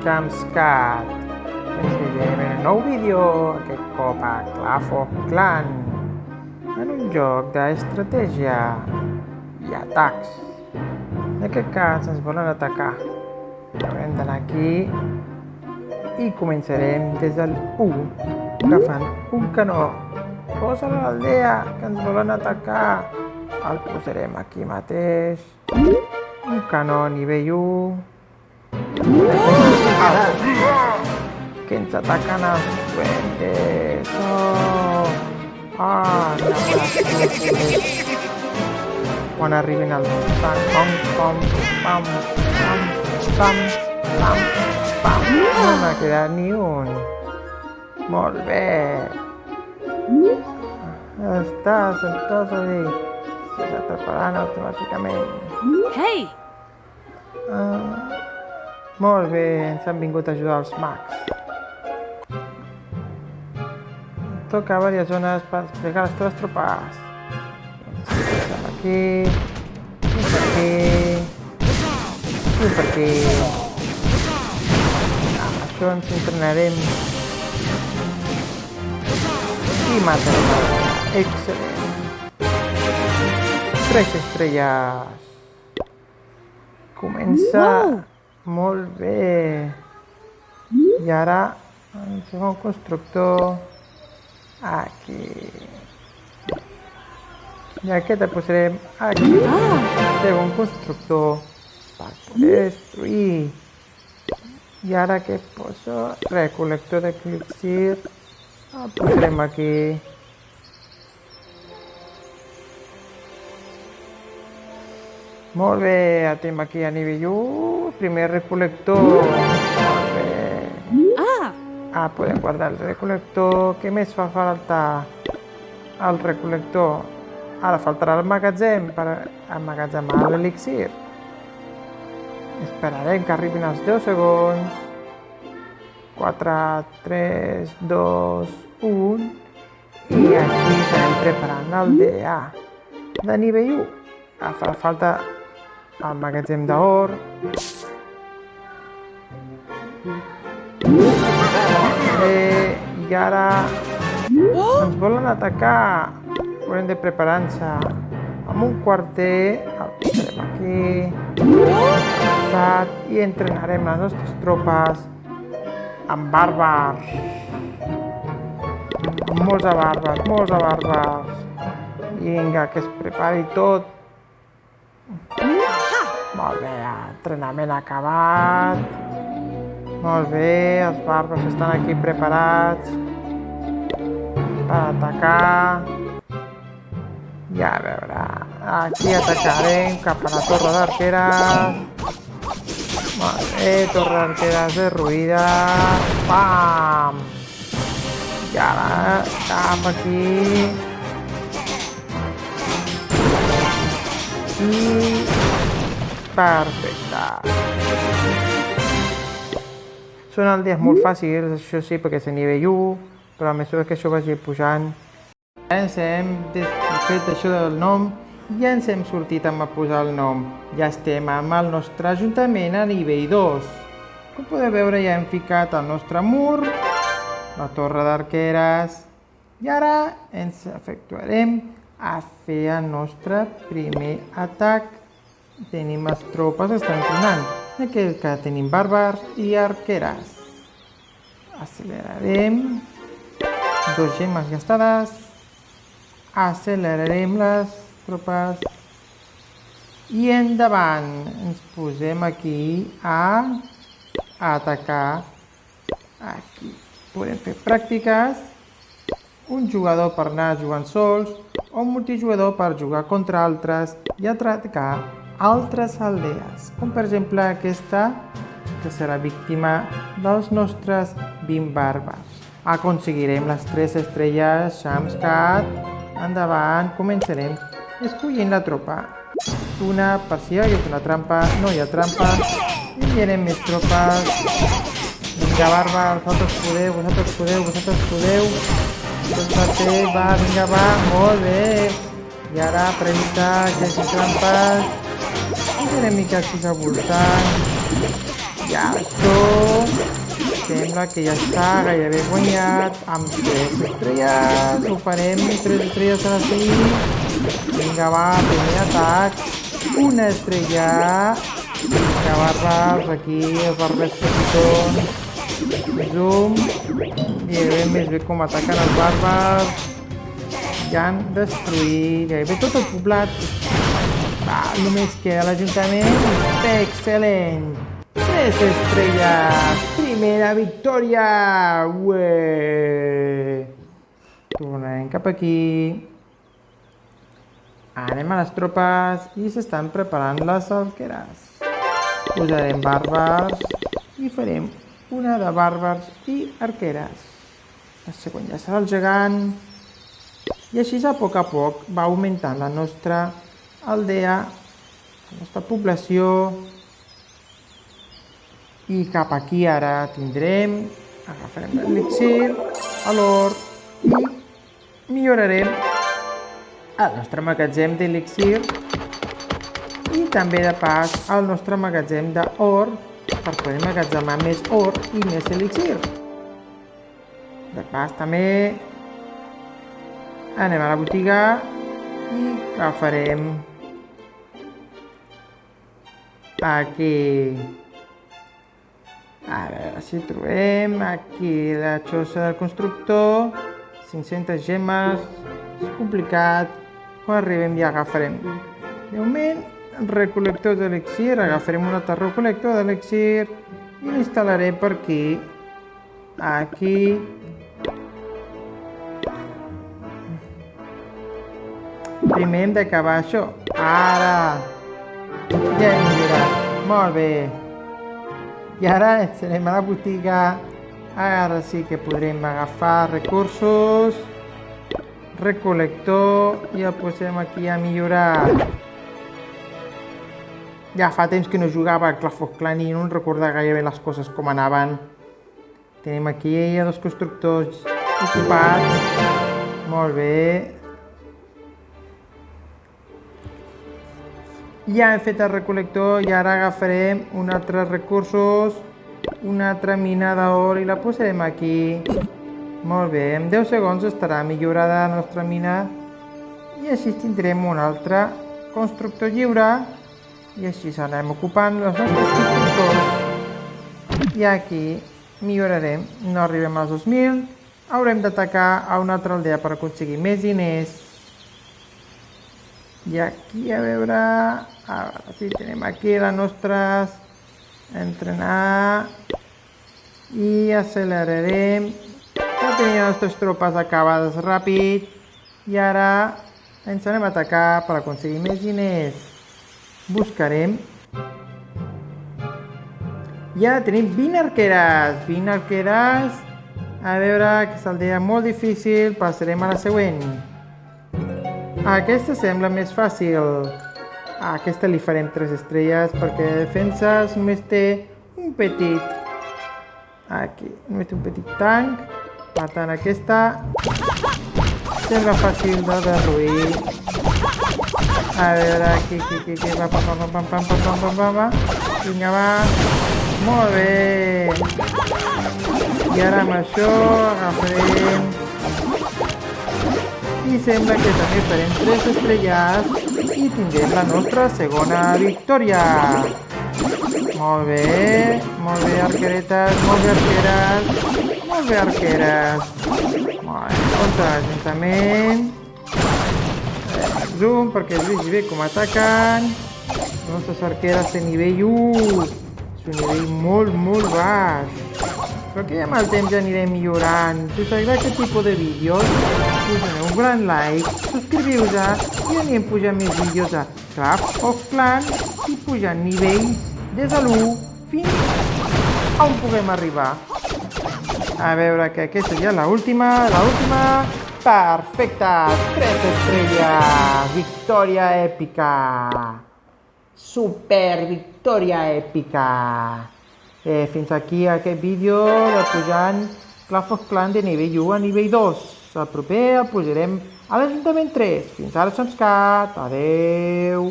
Jamscat. Ens veiem en un nou vídeo, aquest cop a Clash of Clans, en un joc d'estratègia i atacs. En aquest cas ens volen atacar. Haurem d'anar aquí i començarem des del 1, agafant un canó. Posa a l'aldea que ens volen atacar. El posarem aquí mateix. Un canó nivell 1. Que ens ataquen els puentes. Quan arribin al tanc, pam, pam, pam, pam, pam, pam. No n'ha quedat ni un. Molt bé. Estàs ahí. S'atraparan automàticament. Hey! Molt bé, ens han vingut a ajudar els mags. Toca diverses zones per desplegar les teves tropes. Ens aquí, i per aquí, i per aquí. Amb això ens entrenarem i matarem. Excel·lent. 3 estrelles. Comença molt bé. I ara el segon constructor aquí. I aquest el posarem aquí. Segon constructor per poder destruir. I ara què poso? Recol·lector de elixir. El posarem aquí. Molt bé, el tenim aquí a nivell 1, primer recol·lector. Molt bé. Podem guardar el recol·lector. Què més fa falta? El recol·lector. Ara faltarà el magatzem per emmagatzemar l'elixir. Esperarem que arribin els 10 segons. 4, 3, 2, 1. I així estarem preparant el DA de nivell 1. Farà falta el magatzem d'or. I ara ens volen atacar. Haurem de preparar-nos amb un quarter. El posarem aquí. I entrenarem les nostres tropes amb bàrbars. Amb molts de bàrbars, Vinga, que es prepari tot. Molt bé, entrenament acabat. Molt bé, els bàrbars estan aquí preparats per atacar. I a veure, aquí atacarem cap a la torre d'arqueres. Molt bé, torre d'arqueres derruïda. Pam! I ara cap aquí. I perfecte. Són aldees molt fàcils, això sí, perquè és a nivell 1, però a mesura que això vagi pujant, ja ens hem fet això del nom, ja ens hem sortit amb a posar el nom. Ja estem amb el nostre ajuntament a nivell 2. Com podeu veure, ja hem ficat el nostre mur, la torre d'arqueres, i ara ens efectuarem a fer el nostre primer atac. Tenim les tropes, estan entrenant. En aquest cas tenim bàrbars i arqueres. Accelerarem. 2 gemmes gastades. Accelerarem les tropes. I endavant. Ens posem aquí a atacar. Aquí. Podem fer pràctiques. Un jugador per anar jugant sols o un multijugador per jugar contra altres i atacar altres aldees, com per exemple aquesta, que serà víctima dels nostres 20 bàrbars. Aconseguirem les 3 estrelles Jamscat. Endavant, començarem escollint la tropa. Una per si hi hagués una trampa, no hi ha trampa. Enviarem més tropes. Vinga, bàrbars, vosaltres podeu. Va, vinga, va, molt bé. I ara, per evitar que hi hagi trampes, enemiques aquí al voltant. Ja, això sembla que ja està gairebé guanyat amb 3 estrelles. Ho farem 3 estrelles a la 6. Vinga, va, primer atac. Una estrella. Vinga, barbars, aquí, els barbers petitons. Zoom. I veiem més bé com ataquen els bàrbars. Ja han destruït gairebé tot el poblat. Va, només queda l'Ajuntament. Excel·lent. 3 estrelles. Primera victòria. Ué. Tornem cap aquí. Anem a les tropes i s'estan preparant les arqueres. Posarem bàrbars i farem una de bàrbars i arqueres. La següent ja serà el gegant. I així a poc va augmentant la nostra aldea, la nostra població. I cap aquí ara tindrem, agafarem l'elixir, l'or i millorarem el nostre magatzem d'elixir i també de pas el nostre magatzem d'or per poder emmagatzemar més or i més elixir. De pas també anem a la botiga i agafarem aquí. A veure si trobem aquí la xossa del constructor. 500 gemmes. És complicat. Quan arribem ja agafarem. De moment, recol·lector d'elixir. Agafarem un altre recol·lector d'elixir i l'instal·larem per aquí. Aquí. Primer hem d'acabar això. Ara. Ja hem millorat. Molt bé. I ara ens anem a la botiga. Ara sí que podrem agafar recursos. Recol·lector. I el posem aquí a millorar. Ja fa temps que no jugava a Clash of Clans i no em recordava gairebé les coses com anaven. Tenim aquí dos constructors ocupats. Molt bé. Ja hem fet el recol·lector i ara agafarem un altre recursos, una altra mina d'or i la posarem aquí. Molt bé, en 10 segons estarà millorada la nostra mina i així tindrem un altre constructor lliure i així anem ocupant els nostres constructors. I aquí millorarem, no arribem als 2.000, haurem d'atacar a una altra aldea per aconseguir més diners. I aquí a veure si tenim aquí les nostres entrenar i accelerarem per tenir les nostres tropes acabades ràpid i ara ens anem a atacar per aconseguir més diners. Buscarem i ara tenim 20 arqueres, a veure, aquesta aldea molt difícil, passarem a la següent. Aquesta sembla més fàcil. A aquesta li farem 3 estrelles perquè de defenses només té un petit. Aquí, només té un petit tanc. Per tant, aquesta sembla fàcil de derruir. A veure, aquí, va, va. Vinga, va. Molt bé. I ara amb això agafarem. I sembla que també farem 3 estrelles i tindrem la nostra segona victòria. Molt bé, arqueretes, molt bé, arqueres. Contra l'Ajuntament. Zoom perquè es vegi bé com ataquen. Les nostres arqueres de nivell 1. És un nivell molt baix. Però que amb el temps ja anirem millorant. Si us agrada aquest tipus de vídeos, poseu un gran like, subscriviu-vos i anirem pujant més vídeos a Clash of Clans i pujant nivells des de l'1 fins a on puguem arribar. A veure que aquesta ja és l'última. Perfecte! 3 estrelles! Victòria èpica! Super victòria èpica! Fins aquí aquest vídeo de pujant Clash of Clans de nivell 1 a nivell 2. El proper el pujarem a l'Ajuntament 3. Fins ara, Samscat. Adeu!